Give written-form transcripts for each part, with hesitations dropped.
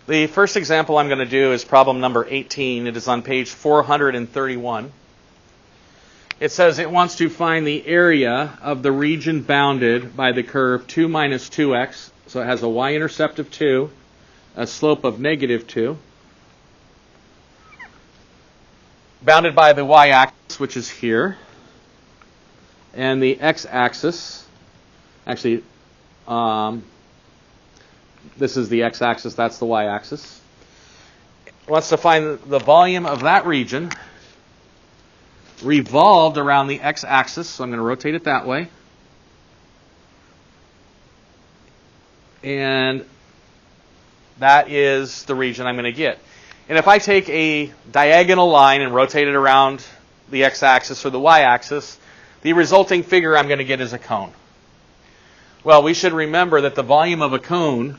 The first example I'm going to do is problem number 18. It is on page 431. It says it wants to find the area of the region bounded by the curve 2 minus 2x. So it has a y-intercept of 2, a slope of negative 2, bounded by the y-axis, which is here, and the x-axis. Actually, this is the x-axis, that's the y-axis. It wants to find the volume of that region revolved around the x-axis, so I'm going to rotate it that way. And that is the region I'm going to get. And if I take a diagonal line and rotate it around the x-axis or the y-axis, the resulting figure I'm going to get is a cone. Well, we should remember that the volume of a cone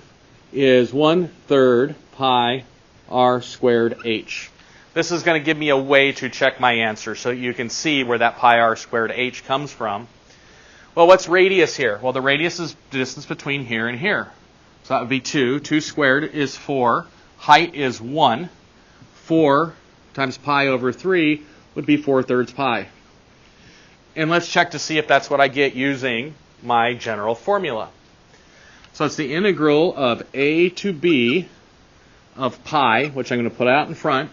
is 1/3 pi r squared h. This is going to give me a way to check my answer so you can see where that pi r squared h comes from. Well, what's radius here? Well, the radius is the distance between here and here. So that would be 2. 2 squared is 4. Height is 1. 4 times pi over 3 would be 4/3 pi. And let's check to see if that's what I get using my general formula. So it's the integral of a to b of pi, which I'm going to put out in front,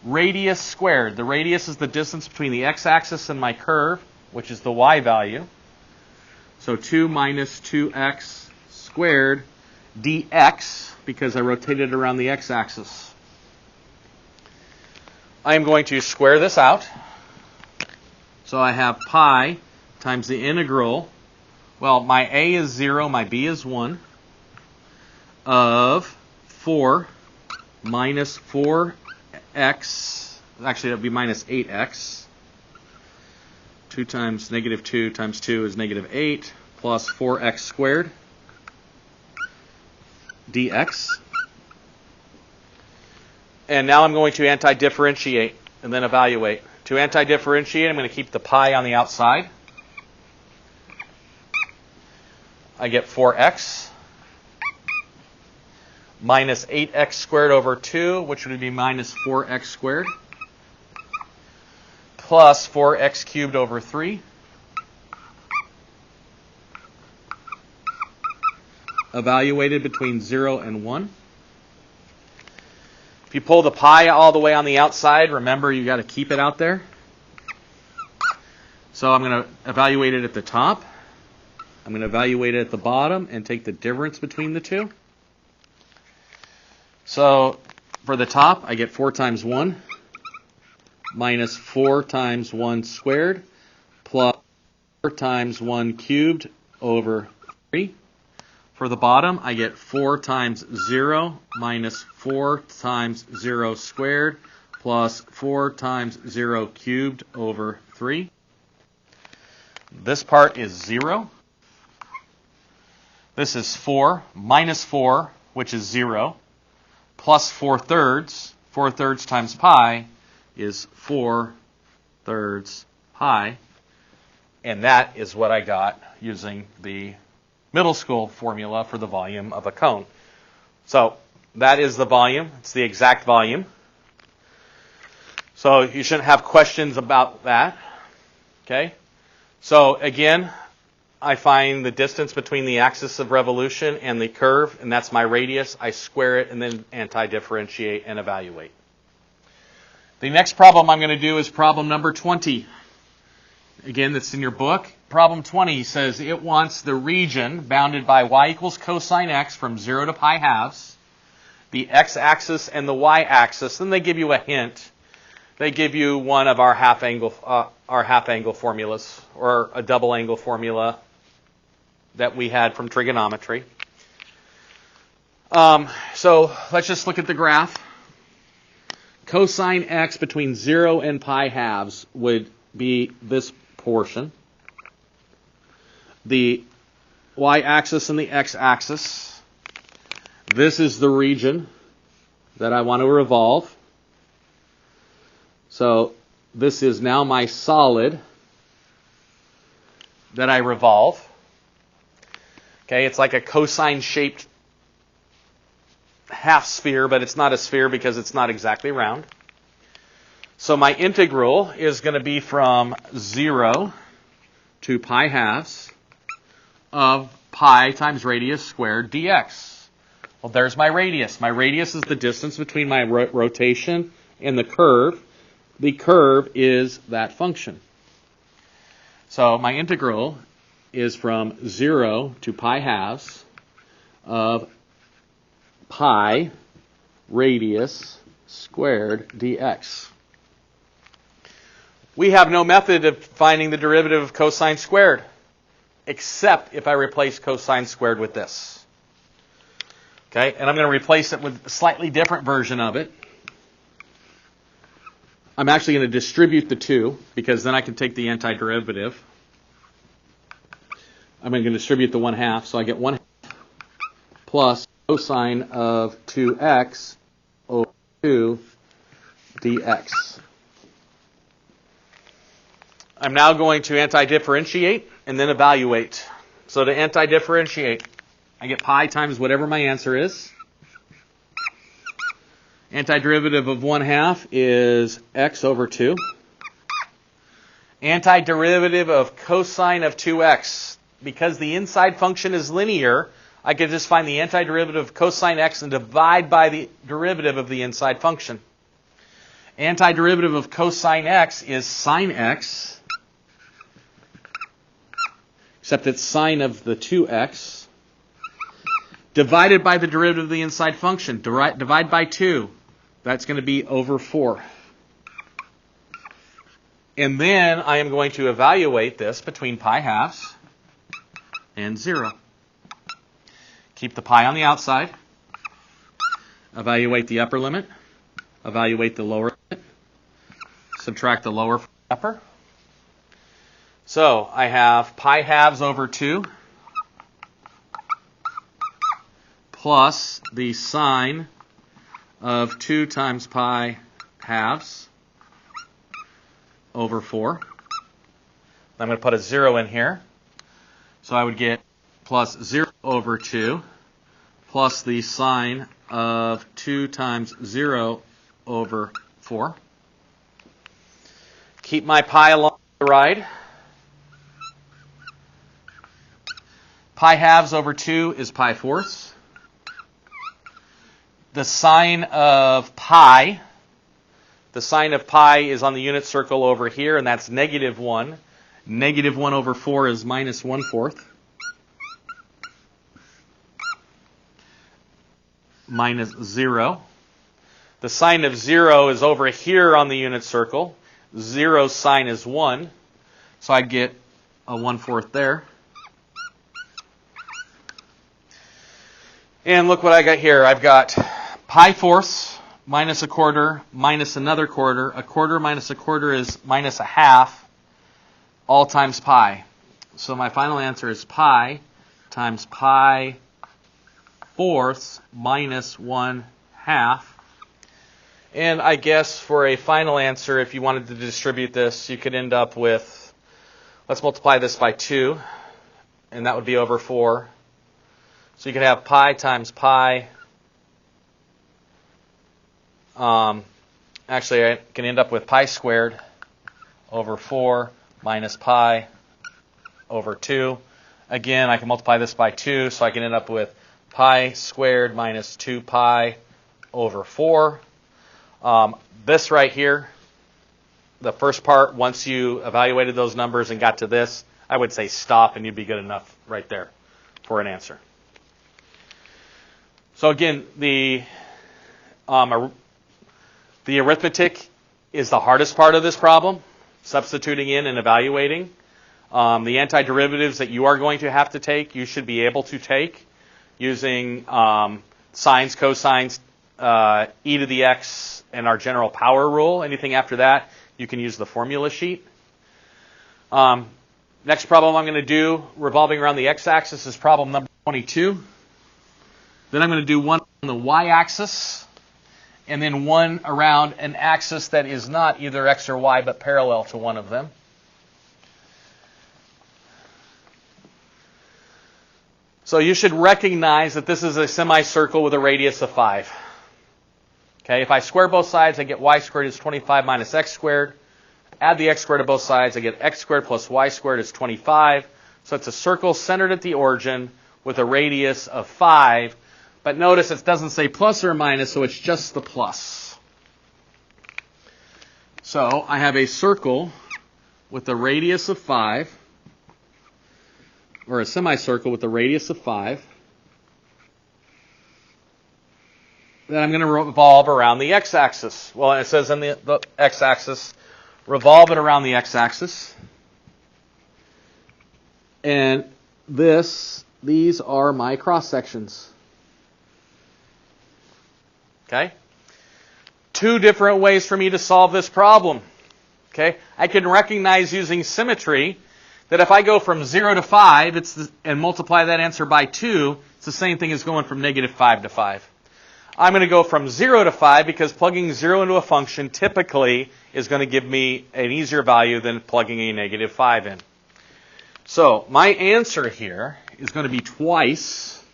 radius squared. The radius is the distance between the x-axis and my curve, which is the y value. So 2 minus 2x squared dx, because I rotated around the x-axis. I am going to square this out. So I have pi times the integral. Well, my a is 0, my b is 1, of 4 minus 4x, actually that would be minus 8x. 2 times negative 2 times 2 is negative 8, plus 4x squared dx. And now I'm going to anti-differentiate and then evaluate. To anti-differentiate, I'm going to keep the pi on the outside. I get 4x minus 8x squared over 2, which would be minus 4x squared, plus 4x cubed over 3, evaluated between 0 and 1. If you pull the pi all the way on the outside, remember you've got to keep it out there. So I'm going to evaluate it at the top. I'm going to evaluate it at the bottom and take the difference between the two. So for the top, I get 4 times 1 minus 4 times 1 squared plus 4 times 1 cubed over 3. For the bottom, I get 4 times 0 minus 4 times 0 squared plus 4 times 0 cubed over 3. This part is 0. This is 4 minus 4, which is 0, plus 4/3. 4/3 times pi is 4/3 pi. And that is what I got using the middle school formula for the volume of a cone. So that is the volume. It's the exact volume. So you shouldn't have questions about that. Okay? So again, I find the distance between the axis of revolution and the curve, and that's my radius. I square it and then anti-differentiate and evaluate. The next problem I'm going to do is problem number 20. Again, that's in your book. Problem 20 says it wants the region bounded by y equals cosine x from 0 to pi halves, the x-axis and the y-axis. Then they give you a hint. They give you one of our half-angle formulas, or a double-angle formula that we had from trigonometry. So let's just look at the graph. Cosine x between 0 and pi halves would be this portion. The y-axis and the x-axis. This is the region that I want to revolve. So this is now my solid that I revolve. Okay, it's like a cosine-shaped half sphere, but it's not a sphere because it's not exactly round. So my integral is going to be from 0 to pi halves of pi times radius squared dx. Well, there's my radius. My radius is the distance between my rotation and the curve. The curve is that function. So my integral is from 0 to pi halves of pi radius squared dx. We have no method of finding the derivative of cosine squared, except if I replace cosine squared with this. Okay, and I'm going to replace it with a slightly different version of it. I'm actually going to distribute the 2, because then I can take the antiderivative. I'm going to distribute the 1/2, so I get 1/2 plus cosine of 2x over 2 dx. I'm now going to anti-differentiate and then evaluate. So to anti-differentiate, I get pi times whatever my answer is. Antiderivative of 1/2 is x over 2. Antiderivative of cosine of 2x. Because the inside function is linear, I could just find the antiderivative of cosine x and divide by the derivative of the inside function. Antiderivative of cosine x is sine x, except it's sine of the 2x, divided by the derivative of the inside function. Divide by 2. That's going to be over 4. And then I am going to evaluate this between pi halves and 0. Keep the pi on the outside. Evaluate the upper limit. Evaluate the lower limit. Subtract the lower from the upper. So I have pi halves over 2 plus the sine of 2 times pi halves over 4. I'm going to put a 0 in here. So I would get plus 0 over 2 plus the sine of 2 times 0 over 4. Keep my pi along the ride. Pi halves over 2 is pi fourths. The sine of pi is on the unit circle over here, and that's negative 1. Negative 1 over 4 is minus 1/4. Minus 0. The sine of 0 is over here on the unit circle. 0 sine is 1. So I get a 1/4 there. And look what I got here. I've got pi fourths minus a quarter minus another quarter. A quarter minus a quarter is minus a half, all times pi. So my final answer is pi times pi fourths minus 1/2. And I guess for a final answer, if you wanted to distribute this, you could end up with, let's multiply this by 2, and that would be over 4. So you could have pi times pi. Actually, I can end up with pi squared over 4 minus pi over 2. Again, I can multiply this by 2, so I can end up with pi squared minus 2 pi over 4. This right here, the first part, once you evaluated those numbers and got to this, I would say stop and you'd be good enough right there for an answer. So again, the arithmetic is the hardest part of this problem, substituting in and evaluating. The antiderivatives that you are going to have to take, you should be able to take using sines, cosines, e to the x, and our general power rule. Anything after that, you can use the formula sheet. Next problem I'm going to do, revolving around the x-axis, is problem number 22. Then I'm going to do one on the y-axis, and then one around an axis that is not either x or y, but parallel to one of them. So you should recognize that this is a semicircle with a radius of 5. Okay, if I square both sides, I get y squared is 25 minus x squared. Add the x squared to both sides, I get x squared plus y squared is 25. So it's a circle centered at the origin with a radius of 5. But notice it doesn't say plus or minus, so it's just the plus. So I have a circle with a radius of 5, or a semicircle with a radius of 5, that I'm going to revolve around the x-axis. Well, it says on the x-axis, revolve it around the x-axis. And these are my cross-sections. Okay? 2 different ways for me to solve this problem. Okay? I can recognize using symmetry that if I go from 0 to 5 and multiply that answer by 2, it's the same thing as going from negative 5 to 5. I'm going to go from 0 to 5 because plugging 0 into a function typically is going to give me an easier value than plugging a negative 5 in. So my answer here is going to be twice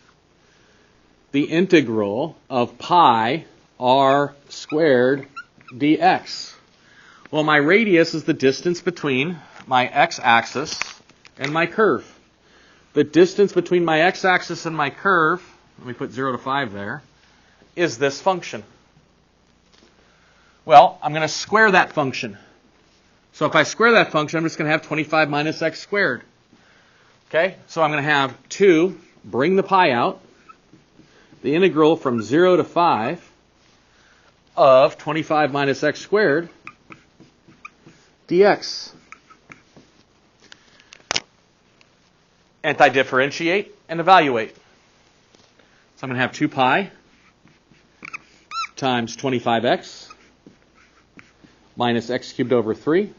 the integral of pi r squared dx. Well, my radius is the distance between my x-axis and my curve. The distance between my x-axis and my curve, let me put 0 to 5 there, is this function. Well, I'm going to square that function. So if I square that function, I'm just going to have 25 minus x squared. Okay, so I'm going to have 2, bring the pi out, the integral from 0 to 5 of 25 minus x squared dx. Anti-differentiate and evaluate. So I'm going to have 2 pi times 25x minus x cubed over 3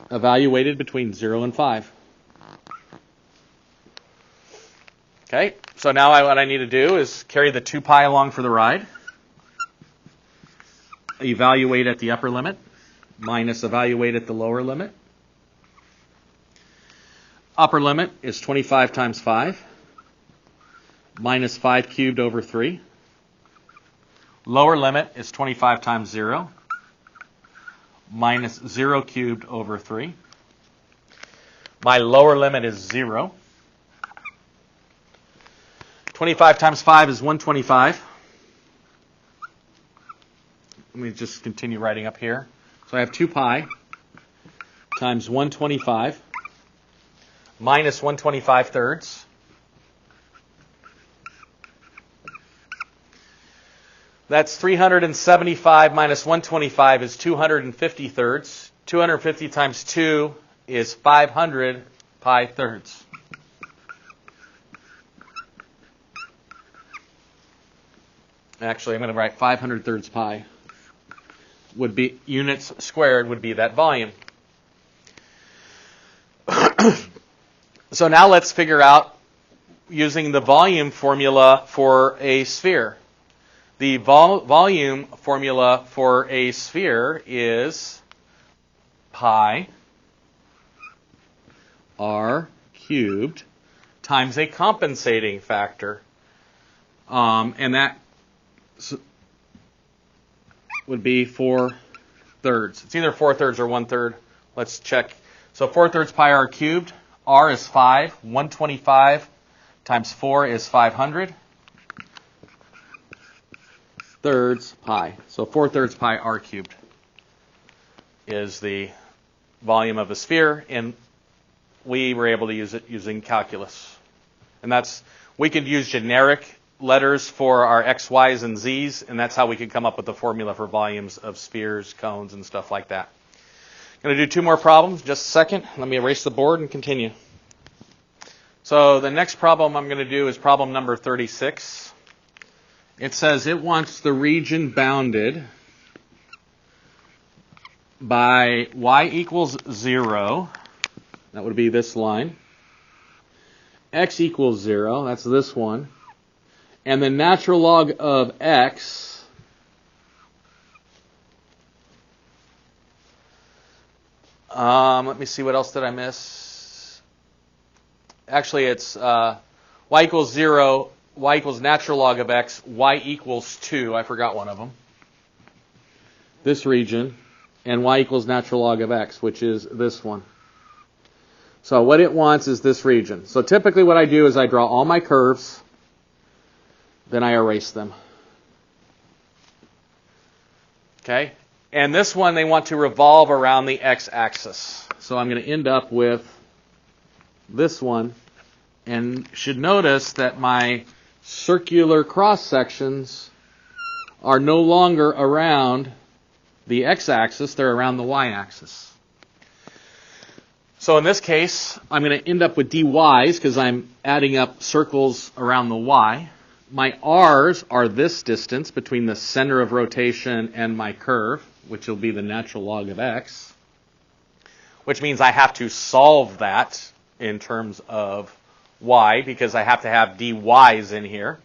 evaluated between 0 and 5. Okay, so now what I need to do is carry the 2 pi along for the ride. Evaluate at the upper limit minus evaluate at the lower limit. Upper limit is 25 times 5 minus 5 cubed over 3. Lower limit is 25 times 0 minus 0 cubed over 3. My lower limit is 0. 25 times 5 is 125. Let me just continue writing up here. So I have 2 pi times 125 minus 125 thirds. That's 375 minus 125 is 250 thirds. 250 times 2 is 500 pi thirds. Actually, I'm going to write 500 thirds pi. Would be units squared would be that volume. So now let's figure out using the volume formula for a sphere. The volume formula for a sphere is pi r cubed times a compensating factor. And that would be 4 thirds. It's either 4 thirds or 1/3. Let's check. So 4 thirds pi r cubed. R is 5. 125 times 4 is 500. Thirds pi. So 4 thirds pi r cubed is the volume of a sphere, and we were able to use it using calculus. And we could use generic letters for our x, y's, and z's, and that's how we could come up with the formula for volumes of spheres, cones, and stuff like that. I'm going to do 2 more problems. Just a second. Let me erase the board and continue. So the next problem I'm going to do is problem number 36. It says it wants the region bounded by y equals 0. That would be this line. X equals 0. That's this one. And the natural log of x let me see, what else did I miss? actually it's y equals 0, y equals natural log of x, y equals 2. I forgot one of them. This region, and y equals natural log of x, which is this one. So what it wants is this region. So typically what I do is I draw all my curves, then I erase them. Okay? And this one they want to revolve around the x-axis. So I'm going to end up with this one, and should notice that my circular cross sections are no longer around the x-axis, they're around the y-axis. So in this case, I'm going to end up with dy's because I'm adding up circles around the y. My r's are this distance between the center of rotation and my curve, which will be the natural log of x, which means I have to solve that in terms of y because I have to have dy's in here.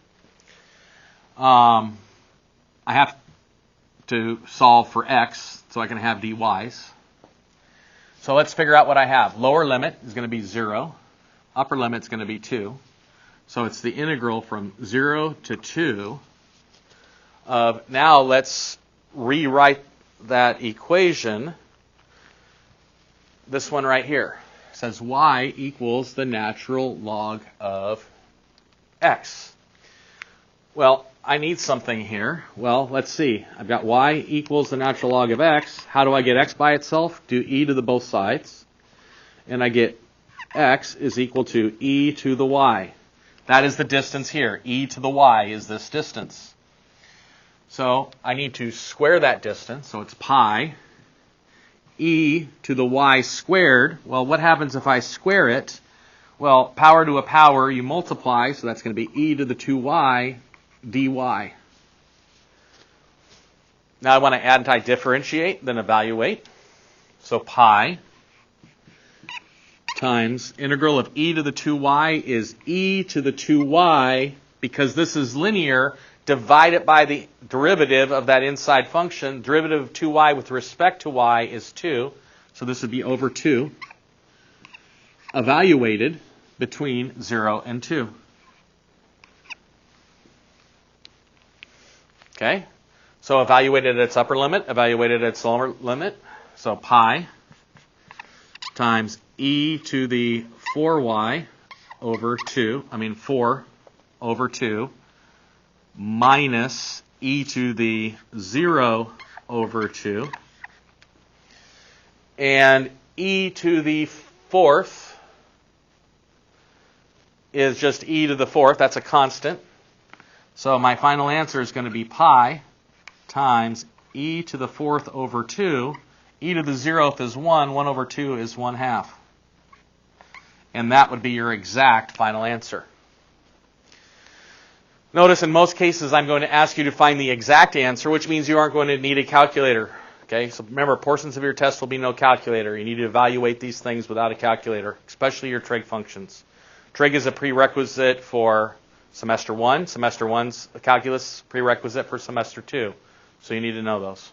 I have to solve for x so I can have dy's. So let's figure out what I have. Lower limit is going to be 0. Upper limit is going to be 2. So it's the integral from 0 to 2 of, now let's rewrite that equation. This one right here says y equals the natural log of x. Well, I need something here. Well, let's see. I've got y equals the natural log of x. How do I get x by itself? Do e to the both sides. And I get x is equal to e to the y. That is the distance here. E to the y is this distance. So I need to square that distance. So it's pi e to the y squared. Well, what happens if I square it? Well, power to a power, you multiply. So that's going to be e to the 2y dy. Now I want to anti-differentiate, then evaluate. So pi times integral of e to the 2y is e to the 2y, because this is linear, divided by the derivative of that inside function. Derivative of 2y with respect to y is 2. So this would be over 2. Evaluated between 0 and 2. Okay? So evaluated at its upper limit, evaluated at its lower limit. So pi times e to the 4y over 2, 4 over 2, minus e to the 0 over 2, and e to the 4th is just e to the 4th. That's a constant. So my final answer is going to be pi times e to the 4th over 2. E to the 0th is 1. 1 over 2 is 1/2. And that would be your exact final answer. Notice in most cases I'm going to ask you to find the exact answer, which means you aren't going to need a calculator. Okay, so remember, portions of your test will be no calculator. You need to evaluate these things without a calculator, especially your trig functions. Trig is a prerequisite for semester 1. Semester 1's a calculus prerequisite for semester 2. So you need to know those.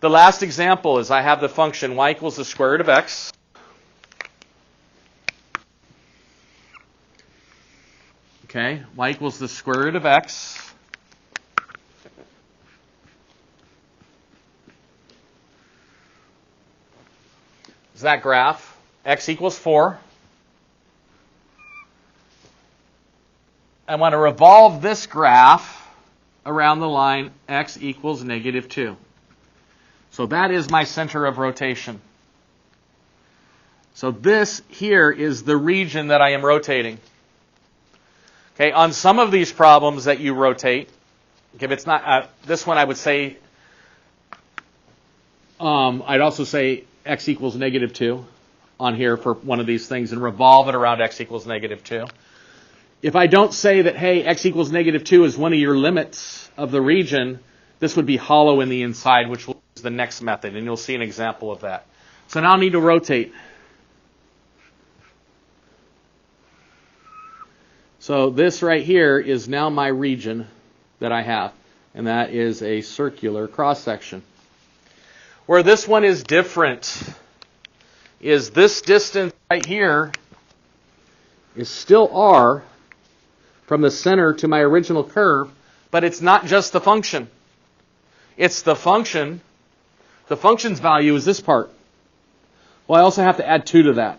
The last example is I have the function y equals the square root of x. Okay, y equals the square root of x. Is that graph? X equals 4. I want to revolve this graph around the line x equals -2. So that is my center of rotation. So this here is the region that I am rotating. Okay, on some of these problems that you rotate, if it's not this one, I would say I'd also say x equals -2 on here for one of these things and revolve it around x equals -2. If I don't say that, hey, x equals -2 is one of your limits of the region, this would be hollow in the inside, which will use the next method, and you'll see an example of that. So now I need to rotate. So this right here is now my region that I have, and that is a circular cross-section. Where this one is different is this distance right here is still r from the center to my original curve, but it's not just the function. It's the function. The function's value is this part. Well, I also have to add 2 to that.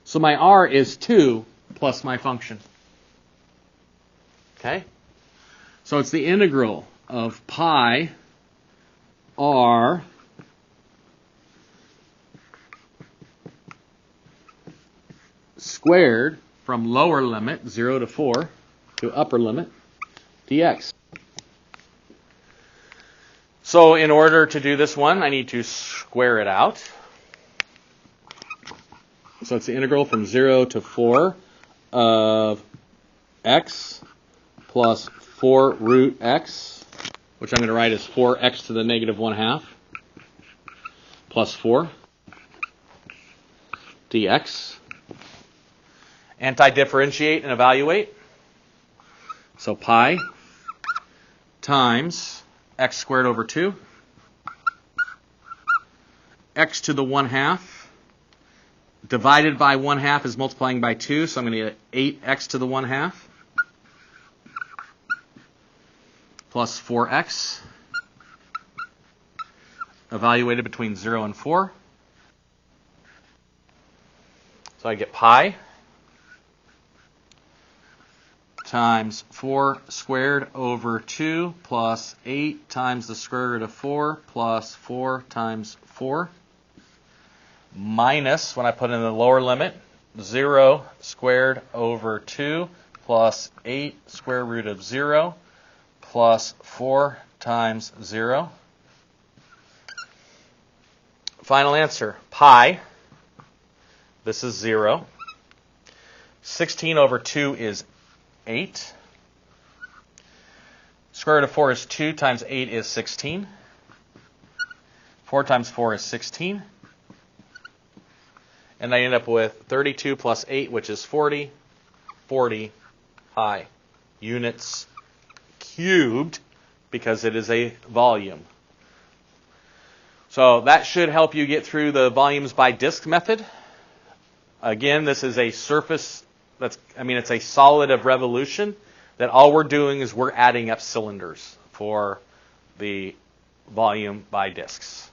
So my r is 2 plus my function. Okay? So it's the integral of pi r squared from lower limit, 0 to 4, to upper limit, dx. So in order to do this one, I need to square it out. So it's the integral from 0 to 4 of x plus 4 root x, which I'm going to write as 4x to the negative 1/2 plus 4 dx. Anti-differentiate and evaluate. So pi times x squared over 2, x to the 1/2 divided by 1/2 is multiplying by 2, so I'm going to get 8x to the 1/2 plus 4x evaluated between 0 and 4. So I get pi times 4 squared over 2 plus 8 times the square root of 4 plus 4 times 4 minus, when I put in the lower limit, 0 squared over 2 plus 8 square root of 0 plus 4 times 0. Final answer, pi, this is 0. 16 over 2 is 8. Square root of 4 is 2 times 8 is 16. 4 times 4 is 16. And I end up with 32 plus 8, which is 40. 40 pi units cubed, because it is a volume. So that should help you get through the volumes by disk method. Again, this is a surface, it's a solid of revolution, that all we're doing is we're adding up cylinders for the volume by disks.